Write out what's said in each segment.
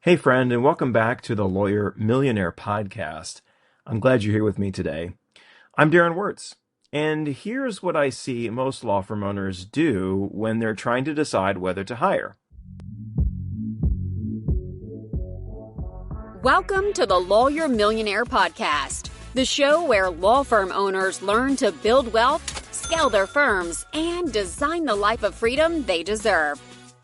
Hey, friend, and welcome back to the Lawyer Millionaire podcast. I'm glad you're here with me today. I'm Darren Wirtz, and here's what I see most law firm owners do when they're trying to decide whether to hire. Welcome to the Lawyer Millionaire podcast, the show where law firm owners learn to build wealth, scale their firms, and design the life of freedom they deserve.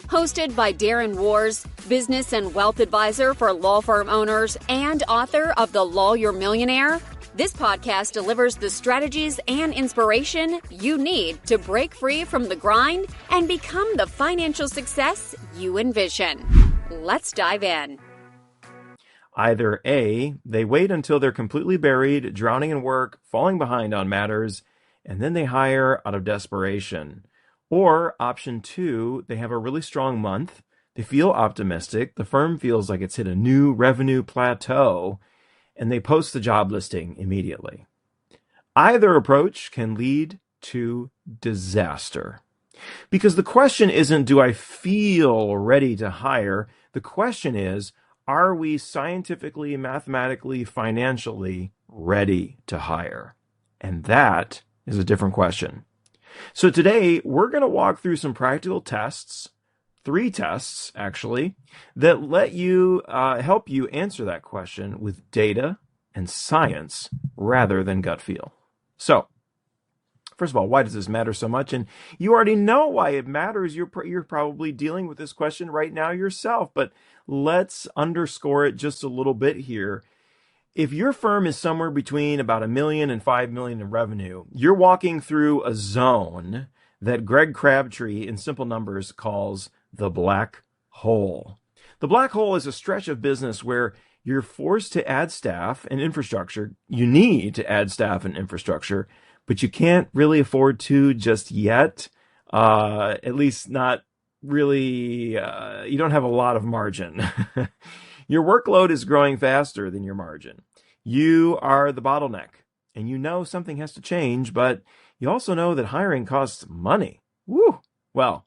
Hosted by Darren Wars, business and wealth advisor for law firm owners and author of The Lawyer Millionaire, this podcast delivers the strategies and inspiration you need to break free from the grind and become the financial success you envision. Let's dive in. Either A, they wait until they're completely buried, drowning in work, falling behind on matters, and then they hire out of desperation. Or option 2, they have a really strong month, they feel optimistic, the firm feels like it's hit a new revenue plateau, and they post the job listing immediately. Either approach can lead to disaster. Because the question isn't, do I feel ready to hire? The question is, are we scientifically, mathematically, financially ready to hire? And that is a different question. So today, we're going to walk through some practical tests, 3 tests actually, that let you help you answer that question with data and science rather than gut feel. So, first of all, why does this matter so much? And you already know why it matters. You're probably dealing with this question right now yourself, but let's underscore it just a little bit here. If your firm is somewhere between about $1 million and $5 million in revenue, you're walking through a zone that Greg Crabtree in simple numbers calls the black hole. The black hole is a stretch of business where you're forced to add staff and infrastructure. You need to add staff and infrastructure, but you can't really afford to just yet, at least not really, you don't have a lot of margin. Your workload is growing faster than your margin. You are the bottleneck, and you know something has to change, but you also know that hiring costs money. Woo! Well,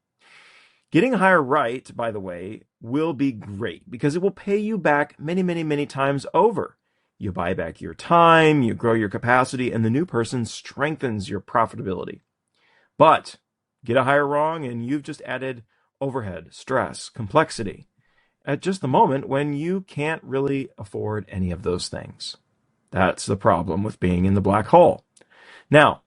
getting a hire right, by the way, will be great because it will pay you back many, many, many times over. You buy back your time, you grow your capacity, and the new person strengthens your profitability. But get a hire wrong, and you've just added overhead, stress, complexity at just the moment when you can't really afford any of those things. That's the problem with being in the black hole. Now,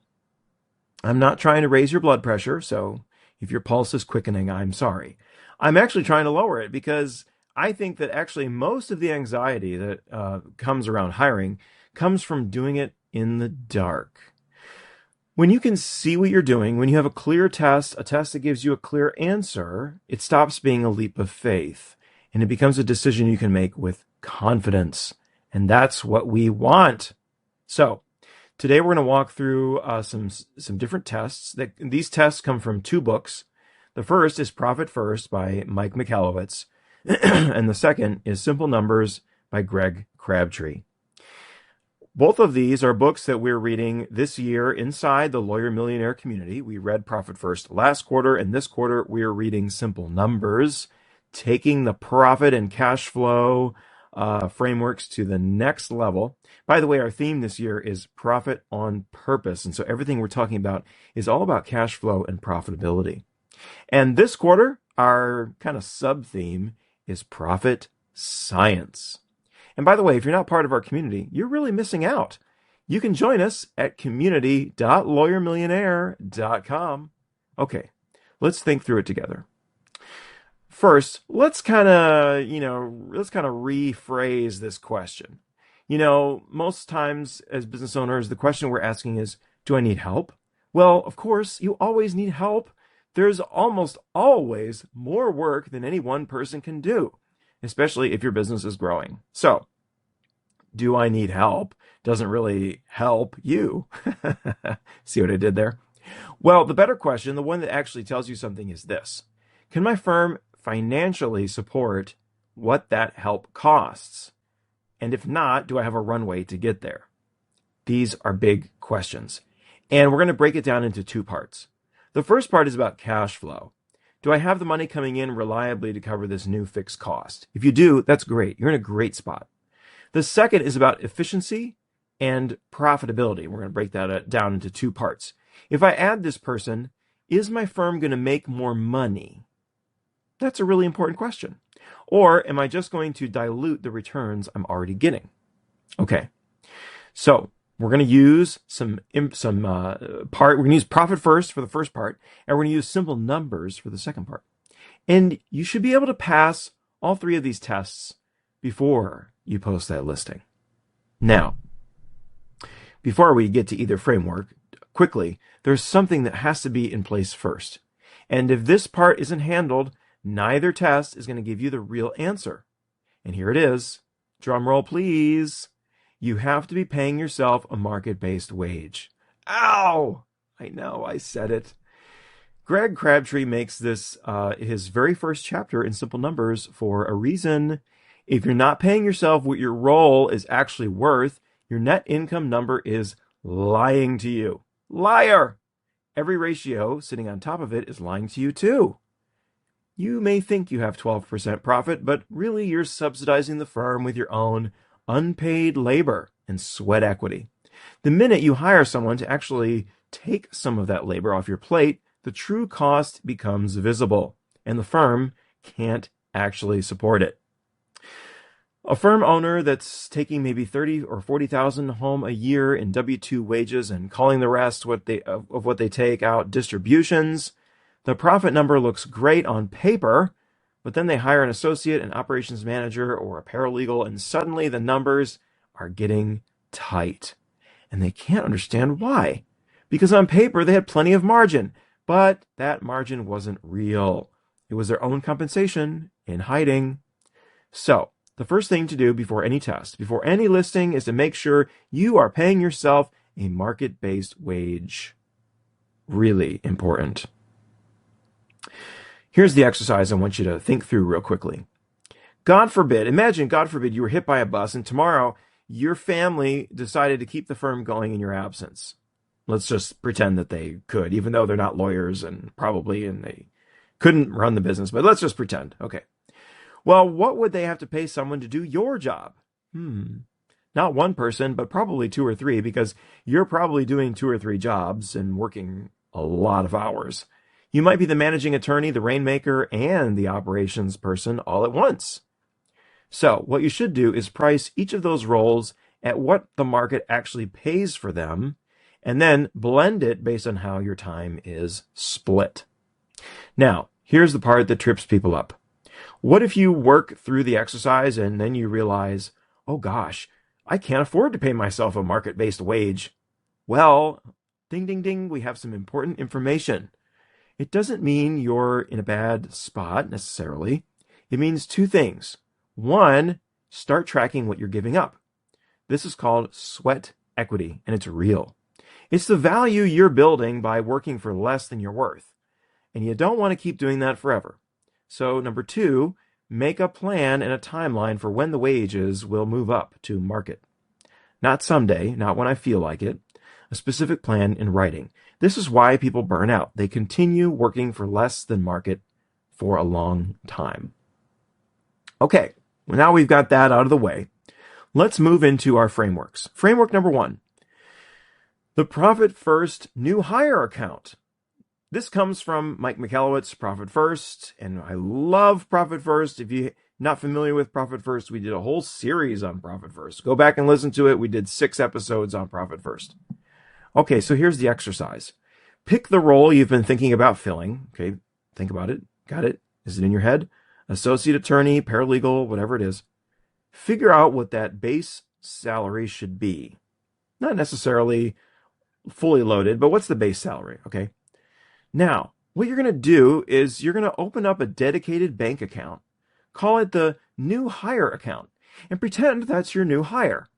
I'm not trying to raise your blood pressure, so if your pulse is quickening, I'm sorry. I'm actually trying to lower it because I think that actually most of the anxiety that comes around hiring comes from doing it in the dark. When you can see what you're doing, when you have a clear test, a test that gives you a clear answer, it stops being a leap of faith. And it becomes a decision you can make with confidence. And that's what we want. So today we're going to walk through some different tests. These tests come from 2 books. The first is Profit First by Mike Michalowicz. And the second is Simple Numbers by Greg Crabtree. Both of these are books that we're reading this year inside the Lawyer Millionaire community. We read Profit First last quarter, and this quarter we're reading Simple Numbers, taking the profit and cash flow frameworks to the next level. By the way, our theme this year is profit on purpose. And so everything we're talking about is all about cash flow and profitability. And this quarter, our kind of sub-theme is profit science. And by the way, if you're not part of our community, you're really missing out. You can join us at community.lawyermillionaire.com. Okay, let's think through it together. First, let's kind of rephrase this question. Most times as business owners, the question we're asking is, do I need help? Well, of course, you always need help. There's almost always more work than any one person can do, especially if your business is growing. So, do I need help? Doesn't really help you. See what I did there? Well, the better question, the one that actually tells you something, is this. Can my firm financially support what that help costs? And if not, do I have a runway to get there? These are big questions. And we're going to break it down into 2 parts. The first part is about cash flow. Do I have the money coming in reliably to cover this new fixed cost? If you do, that's great. You're in a great spot. The second is about efficiency and profitability. We're going to break that down into two parts. If I add this person, is my firm going to make more money? That's a really important question. Or am I just going to dilute the returns I'm already getting? Okay, so we're going to use we're going to use profit first for the first part, and we're going to use simple numbers for the second part. And you should be able to pass all three of these tests before you post that listing. Now, before we get to either framework, quickly, there's something that has to be in place first. And if this part isn't handled, neither test is going to give you the real answer. And here it is. Drum roll, please. You have to be paying yourself a market-based wage. Ow! I know, I said it. Greg Crabtree makes this his very first chapter in Simple Numbers for a reason. If you're not paying yourself what your role is actually worth, your net income number is lying to you. Liar! Every ratio sitting on top of it is lying to you too. You may think you have 12% profit, but really you're subsidizing the firm with your own unpaid labor and sweat equity. The minute you hire someone to actually take some of that labor off your plate, the true cost becomes visible, and the firm can't actually support it. A firm owner that's taking maybe $30,000 or $40,000 home a year in W-2 wages and calling the rest of what they take out distributions, the profit number looks great on paper, but then they hire an associate, an operations manager, or a paralegal, and suddenly the numbers are getting tight. And they can't understand why. Because on paper they had plenty of margin, but that margin wasn't real. It was their own compensation in hiding. So, the first thing to do before any test, before any listing, is to make sure you are paying yourself a market-based wage. Really important. Here's the exercise I want you to think through real quickly. Imagine, God forbid, you were hit by a bus and tomorrow your family decided to keep the firm going in your absence. Let's just pretend that they could, even though they're not lawyers and they couldn't run the business, but let's just pretend. Okay. Well, what would they have to pay someone to do your job? Not one person, but probably two or three, because you're probably doing 2 or 3 jobs and working a lot of hours. You might be the managing attorney, the rainmaker, and the operations person all at once. So what you should do is price each of those roles at what the market actually pays for them, and then blend it based on how your time is split. Now, here's the part that trips people up. What if you work through the exercise and then you realize, oh gosh, I can't afford to pay myself a market-based wage? Well, ding, ding, ding, we have some important information. It doesn't mean you're in a bad spot necessarily. It means 2 things. 1, start tracking what you're giving up. This is called sweat equity, and it's real. It's the value you're building by working for less than you're worth. And you don't want to keep doing that forever. So number 2, make a plan and a timeline for when the wages will move up to market. Not someday, not when I feel like it. A specific plan in writing. This is why people burn out. They continue working for less than market for a long time. Okay, well, now we've got that out of the way. Let's move into our frameworks. Framework number 1, the Profit First New Hire Account. This comes from Mike Michalowicz's Profit First, and I love Profit First. If you're not familiar with Profit First, we did a whole series on Profit First. Go back and listen to it. We did 6 episodes on Profit First. Okay, so here's the exercise. Pick the role you've been thinking about filling. Okay, think about it. Got it? Is it in your head? Associate attorney, paralegal, whatever it is. Figure out what that base salary should be. Not necessarily fully loaded, but what's the base salary? Okay. Now, what you're going to do is you're going to open up a dedicated bank account. Call it the new hire account and pretend that's your new hire.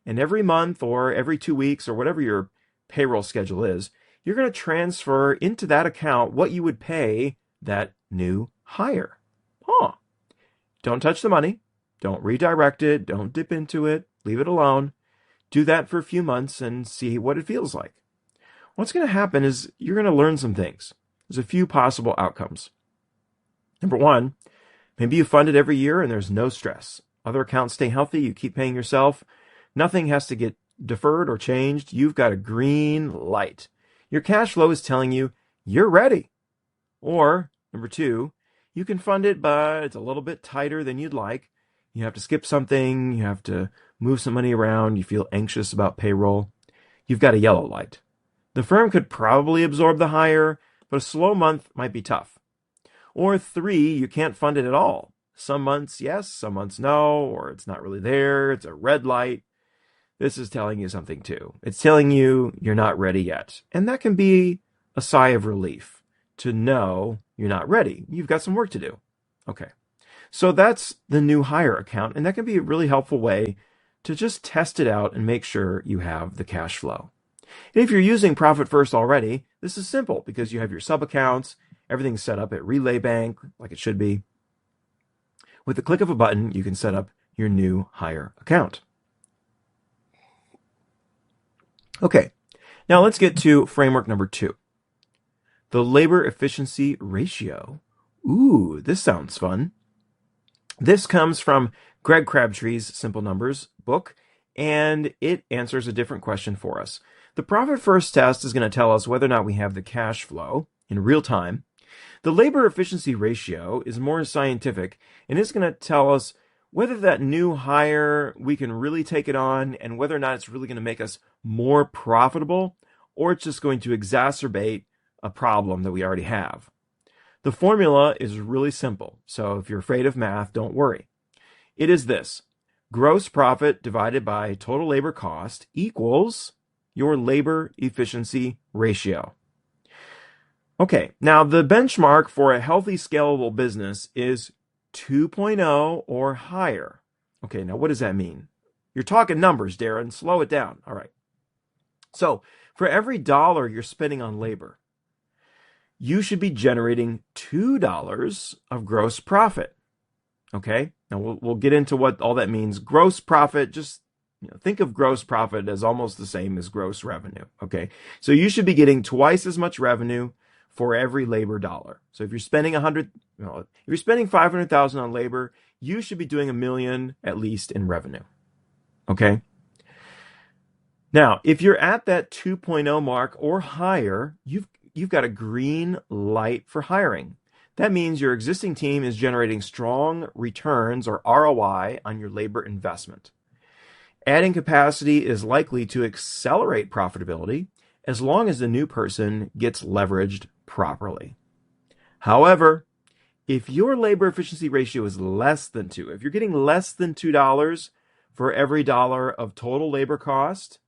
And every month or every 2 weeks or whatever your payroll schedule is, you're going to transfer into that account what you would pay that new hire. Don't touch the money. Don't redirect it. Don't dip into it. Leave it alone. Do that for a few months and see what it feels like. What's going to happen is you're going to learn some things. There's a few possible outcomes. Number one, maybe you fund it every year and there's no stress. Other accounts stay healthy. You keep paying yourself. Nothing has to get deferred or changed. You've got a green light. Your cash flow is telling you you're ready. Or, number two, you can fund it, but it's a little bit tighter than you'd like. You have to skip something. You have to move some money around. You feel anxious about payroll. You've got a yellow light. The firm could probably absorb the hire, but a slow month might be tough. Or three, you can't fund it at all. Some months yes, some months no, or it's not really there. It's a red light. This is telling you something too. It's telling you you're not ready yet. And that can be a sigh of relief to know you're not ready. You've got some work to do. Okay. So that's the new hire account. And that can be a really helpful way to just test it out and make sure you have the cash flow. And if you're using Profit First already, this is simple because you have your sub accounts, everything's set up at Relay Bank like it should be. With the click of a button, you can set up your new hire account. Okay, now let's get to framework number 2. The labor efficiency ratio. Ooh, this sounds fun. This comes from Greg Crabtree's Simple Numbers book, and it answers a different question for us. The Profit First test is going to tell us whether or not we have the cash flow in real time. The labor efficiency ratio is more scientific, and it's going to tell us whether that new hire, we can really take it on, and whether or not it's really going to make us more profitable, or it's just going to exacerbate a problem that we already have. The formula is really simple, so if you're afraid of math, don't worry. It is this: gross profit divided by total labor cost equals your labor efficiency ratio. Okay, now the benchmark for a healthy, scalable business is 2.0 or higher. Okay, now what does that mean? You're talking numbers, Darren. Slow it down. All right. So for every dollar you're spending on labor, you should be generating $2 of gross profit. Okay, now we'll get into what all that means. Gross profit, just think of gross profit as almost the same as gross revenue. Okay, so you should be getting twice as much revenue for every labor dollar. So if you're spending if you're spending $500,000 on labor, you should be doing $1 million at least in revenue. Okay. Now, if you're at that 2.0 mark or higher, you've got a green light for hiring. That means your existing team is generating strong returns or ROI on your labor investment. Adding capacity is likely to accelerate profitability as long as the new person gets leveraged properly. However, if your labor efficiency ratio is less than 2, if you're getting less than $2 for every dollar of total labor cost,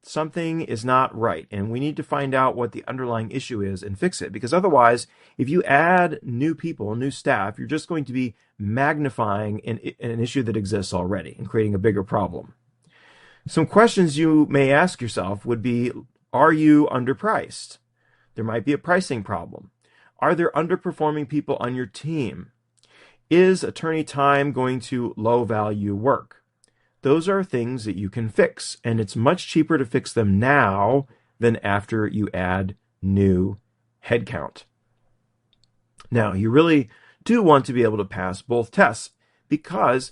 something is not right, and we need to find out what the underlying issue is and fix it, because otherwise, if you add new people, new staff, you're just going to be magnifying an issue that exists already and creating a bigger problem. Some questions you may ask yourself would be, are you underpriced? There might be a pricing problem. Are there underperforming people on your team? Is attorney time going to low value work? Those are things that you can fix, and it's much cheaper to fix them now than after you add new headcount. Now, you really do want to be able to pass both tests, because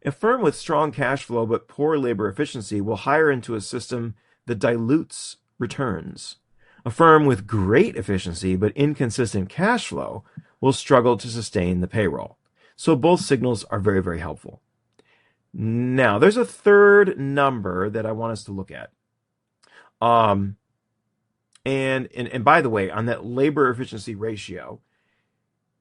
a firm with strong cash flow but poor labor efficiency will hire into a system that dilutes returns. A firm with great efficiency but inconsistent cash flow will struggle to sustain the payroll. So both signals are very, very helpful. Now, there's a third number that I want us to look at. And by the way, on that labor efficiency ratio,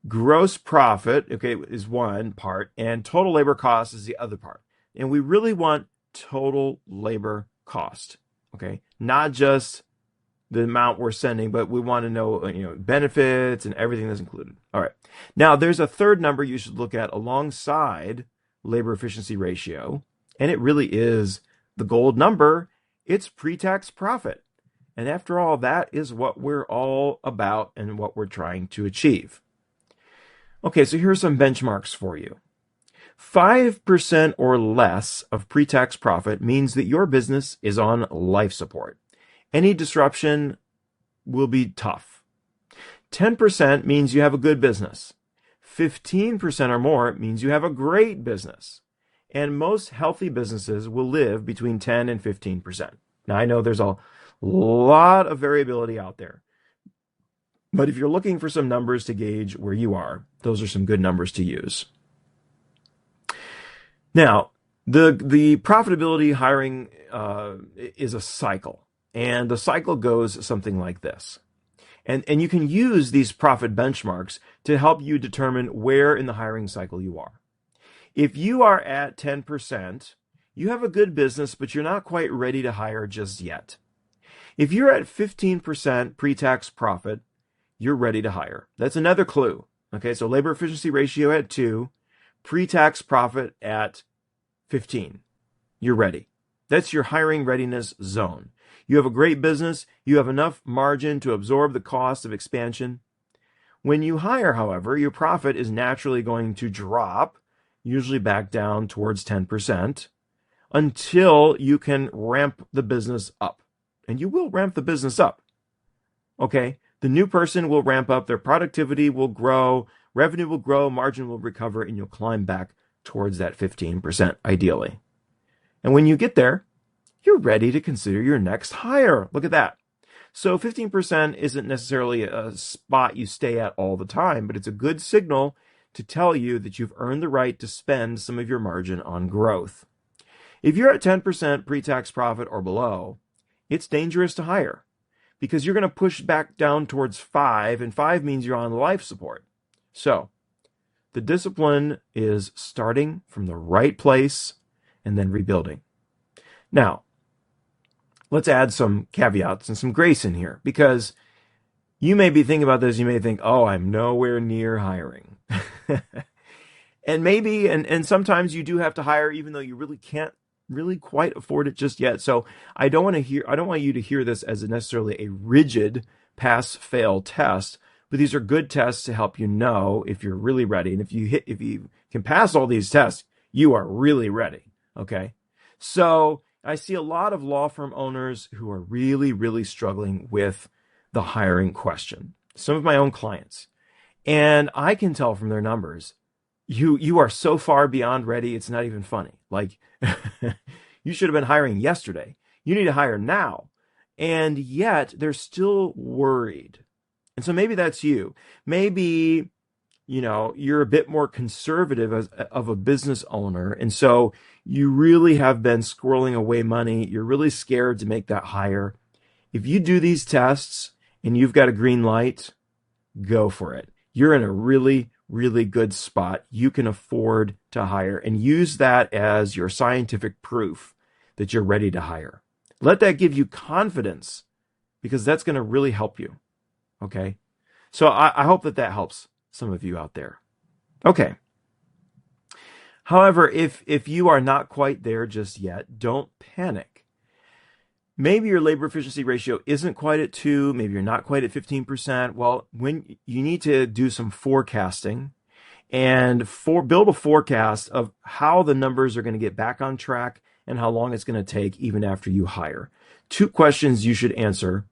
gross profit, okay, is one part, and total labor cost is the other part. And we really want total labor cost, okay? Not just the amount we're sending, but we want to know, benefits and everything that's included. All right. Now, there's a third number you should look at alongside labor efficiency ratio, and it really is the gold number. It's pre-tax profit. And after all, that is what we're all about and what we're trying to achieve. Okay, so here are some benchmarks for you. 5% or less of pre-tax profit means that your business is on life support. Any disruption will be tough. 10% means you have a good business. 15% or more means you have a great business. And most healthy businesses will live between 10 and 15%. Now, I know there's a lot of variability out there, but if you're looking for some numbers to gauge where you are, those are some good numbers to use. Now, the profitability hiring is a cycle, and the cycle goes something like this. And you can use these profit benchmarks to help you determine where in the hiring cycle you are. If you are at 10%, you have a good business, but you're not quite ready to hire just yet. If you're at 15% pre-tax profit, you're ready to hire. That's another clue. Okay, so labor efficiency ratio at 2, pre-tax profit at 15. You're ready. That's your hiring readiness zone. You have a great business. You have enough margin to absorb the cost of expansion. When you hire, however, your profit is naturally going to drop, usually back down towards 10%, until you can ramp the business up. And you will ramp the business up. Okay? The new person will ramp up, their productivity will grow, revenue will grow, margin will recover, and you'll climb back towards that 15% ideally. And when you get there, you're ready to consider your next hire. Look at that. So 15% isn't necessarily a spot you stay at all the time, but it's a good signal to tell you that you've earned the right to spend some of your margin on growth. If you're at 10% pre-tax profit or below, it's dangerous to hire because you're going to push back down towards 5, and 5 means you're on life support. So the discipline is starting from the right place and then rebuilding. Now, let's add some caveats and some grace in here, because you may be thinking about this. You may think, oh, I'm nowhere near hiring. And maybe, and sometimes you do have to hire even though you really can't really quite afford it just yet. So I don't want you to hear this as necessarily a rigid pass-fail test, but these are good tests to help you know if you're really ready. And if you can pass all these tests, you are really ready. Okay. So I see a lot of law firm owners who are really, really struggling with the hiring question. Some of my own clients. And I can tell from their numbers, you are so far beyond ready, it's not even funny. Like, you should have been hiring yesterday. You need to hire now. And yet they're still worried. And so maybe that's you. Maybe, you're a bit more conservative of a business owner. And so you really have been squirreling away money. You're really scared to make that hire. If you do these tests and you've got a green light, go for it. You're in a really, really good spot. You can afford to hire, and use that as your scientific proof that you're ready to hire. Let that give you confidence, because that's going to really help you. Okay. So I hope that helps some of you out there. Okay. However, if you are not quite there just yet, don't panic. Maybe your labor efficiency ratio isn't quite at 2. Maybe you're not quite at 15%. Well, when you need to do some forecasting and build a forecast of how the numbers are going to get back on track and how long it's going to take even after you hire. 2 questions you should answer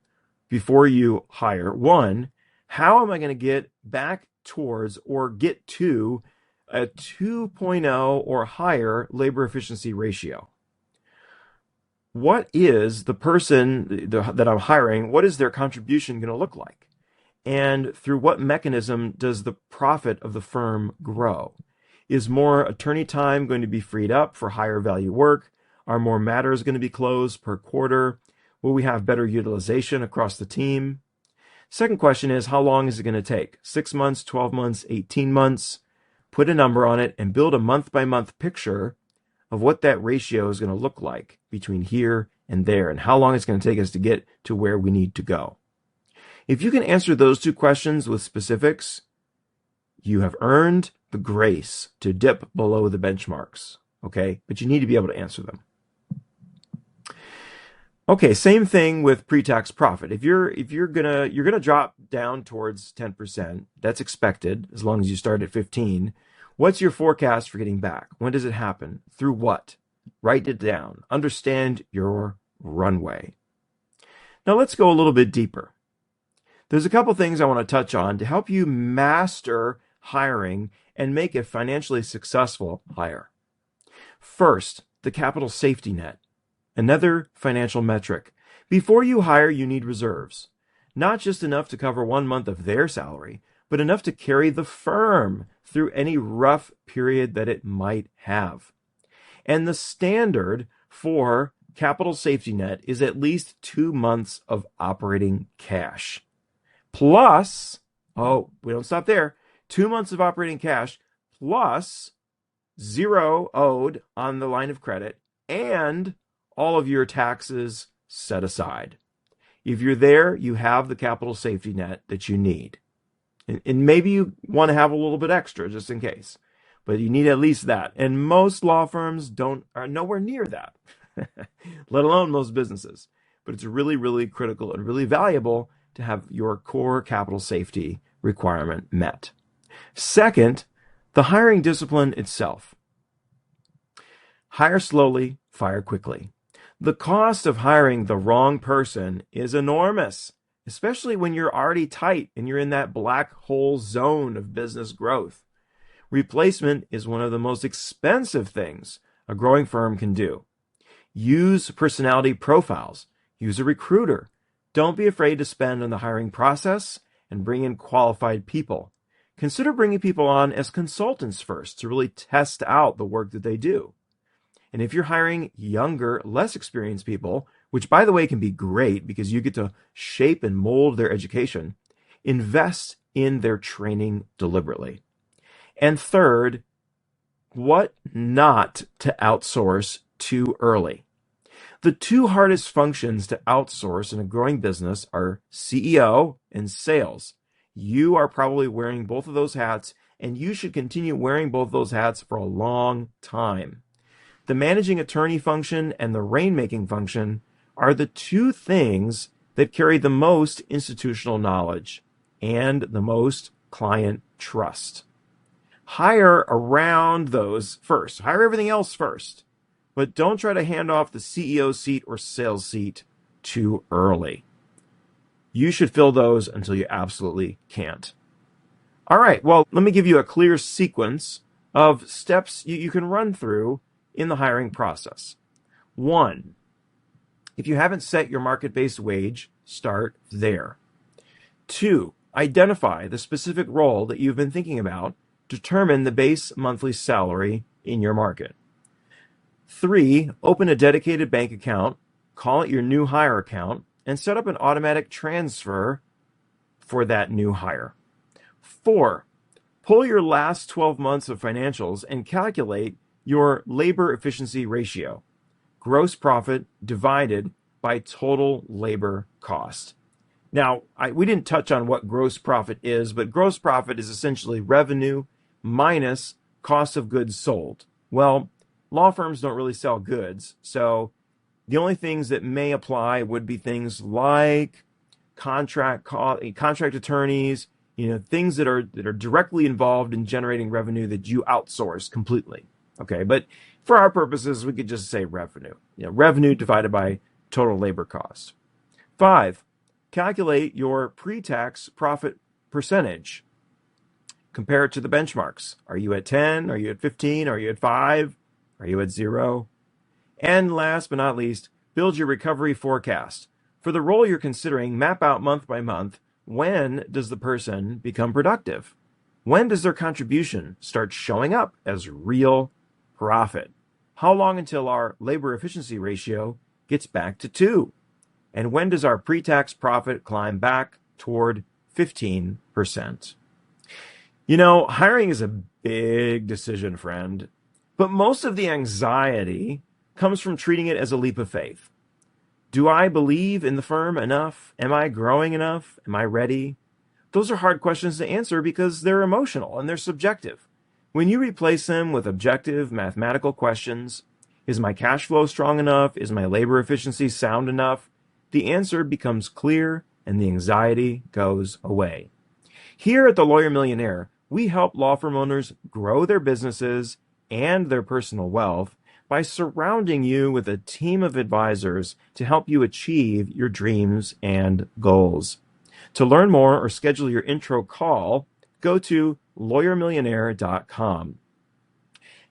before you hire. 1, how am I going to get back towards or get to a 2.0 or higher labor efficiency ratio? What is the person that I'm hiring, what is their contribution going to look like? And through what mechanism does the profit of the firm grow? Is more attorney time going to be freed up for higher value work? Are more matters going to be closed per quarter? Will we have better utilization across the team? Second question is, how long is it going to take? 6 months, 12 months, 18 months? Put a number on it and build a month-by-month picture of what that ratio is going to look like between here and there, and how long it's going to take us to get to where we need to go. If you can answer those 2 questions with specifics, you have earned the grace to dip below the benchmarks. Okay, but you need to be able to answer them. Okay, same thing with pre-tax profit. If you're gonna drop down towards 10%, that's expected as long as you start at 15. What's your forecast for getting back? When does it happen? Through what? Write it down. Understand your runway. Now let's go a little bit deeper. There's a couple things I want to touch on to help you master hiring and make a financially successful hire. First, the capital safety net, another financial metric. Before you hire, you need reserves, not just enough to cover 1 month of their salary, but enough to carry the firm through any rough period that it might have. And the standard for capital safety net is at least 2 months of operating cash. Plus, we don't stop there, 2 months of operating cash plus zero owed on the line of credit and all of your taxes set aside. If you're there, you have the capital safety net that you need. And maybe you want to have a little bit extra just in case, but you need at least that. And most law firms are nowhere near that, let alone most businesses. But it's really, really critical and really valuable to have your core capital safety requirement met. Second, the hiring discipline itself. Hire slowly, fire quickly. The cost of hiring the wrong person is enormous, especially when you're already tight and you're in that black hole zone of business growth. Replacement is one of the most expensive things a growing firm can do. Use personality profiles. Use a recruiter. Don't be afraid to spend on the hiring process and bring in qualified people. Consider bringing people on as consultants first to really test out the work that they do. And if you're hiring younger, less experienced people, which by the way can be great because you get to shape and mold their education, invest in their training deliberately. And third, what not to outsource too early. The two hardest functions to outsource in a growing business are CEO and sales. You are probably wearing both of those hats, and you should continue wearing both of those hats for a long time. The managing attorney function and the rainmaking function are the two things that carry the most institutional knowledge and the most client trust. Hire around those first. Hire everything else first. But don't try to hand off the CEO seat or sales seat too early. You should fill those until you absolutely can't. All right, well, let me give you a clear sequence of steps you can run through in the hiring process. 1, if you haven't set your market-based wage, start there. 2, identify the specific role that you've been thinking about. Determine the base monthly salary in your market. 3, open a dedicated bank account, call it your new hire account, and set up an automatic transfer for that new hire. 4, pull your last 12 months of financials and calculate your labor efficiency ratio, gross profit divided by total labor cost. Now, we didn't touch on what gross profit is, but gross profit is essentially revenue minus cost of goods sold. Well, law firms don't really sell goods, so the only things that may apply would be things like contract attorneys, things that are directly involved in generating revenue that you outsource completely. Okay, but for our purposes, we could just say revenue. Revenue divided by total labor cost. 5, calculate your pre-tax profit percentage. Compare it to the benchmarks. Are you at 10? Are you at 15? Are you at 5? Are you at 0? And last but not least, build your recovery forecast. For the role you're considering, map out month by month, when does the person become productive? When does their contribution start showing up as real profit? How long until our labor efficiency ratio gets back to 2? And when does our pre-tax profit climb back toward 15%? Hiring is a big decision, friend, but most of the anxiety comes from treating it as a leap of faith. Do I believe in the firm enough? Am I growing enough? Am I ready? Those are hard questions to answer because they're emotional and they're subjective. When you replace them with objective mathematical questions, is my cash flow strong enough? Is my labor efficiency sound enough? The answer becomes clear and the anxiety goes away. Here at The Lawyer Millionaire, we help law firm owners grow their businesses and their personal wealth by surrounding you with a team of advisors to help you achieve your dreams and goals. To learn more or schedule your intro call, go to lawyermillionaire.com.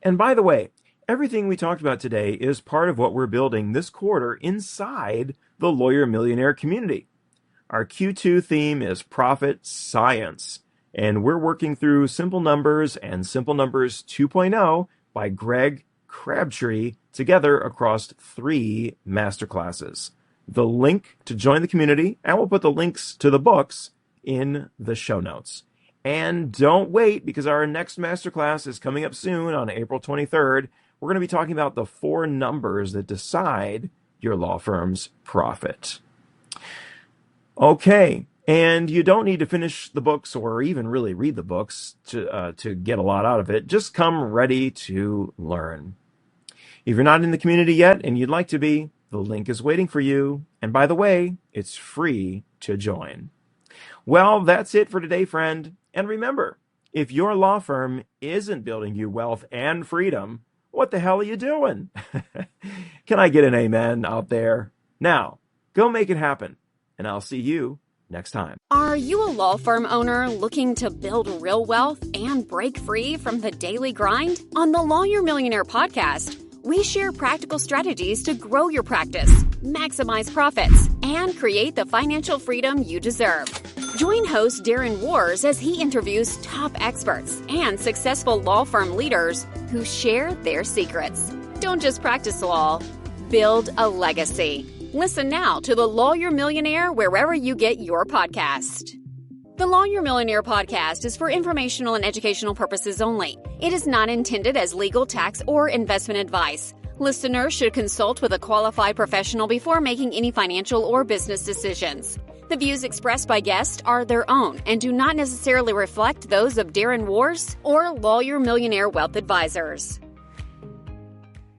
And by the way, everything we talked about today is part of what we're building this quarter inside the Lawyer Millionaire community. Our Q2 theme is Profit Science, and we're working through Simple Numbers and Simple Numbers 2.0 by Greg Crabtree together across 3 masterclasses. The link to join the community, and we'll put the links to the books in the show notes. And don't wait, because our next masterclass is coming up soon on April 23rd. We're going to be talking about the 4 numbers that decide your law firm's profit. Okay, and you don't need to finish the books or even really read the books to get a lot out of it. Just come ready to learn. If you're not in the community yet and you'd like to be, the link is waiting for you. And by the way, it's free to join. Well, that's it for today, friend. And remember, if your law firm isn't building you wealth and freedom, what the hell are you doing? Can I get an amen out there? Now, go make it happen. And I'll see you next time. Are you a law firm owner looking to build real wealth and break free from the daily grind? On the Lawyer Millionaire podcast, we share practical strategies to grow your practice, maximize profits, and create the financial freedom you deserve. Join host Darren Wars as he interviews top experts and successful law firm leaders who share their secrets. Don't just practice law, build a legacy. Listen now to the Lawyer Millionaire wherever you get your podcast. The Lawyer Millionaire podcast is for informational and educational purposes only. It is not intended as legal, tax, or investment advice. Listeners should consult with a qualified professional before making any financial or business decisions. The views expressed by guests are their own and do not necessarily reflect those of Darren Wars or Lawyer Millionaire Wealth Advisors.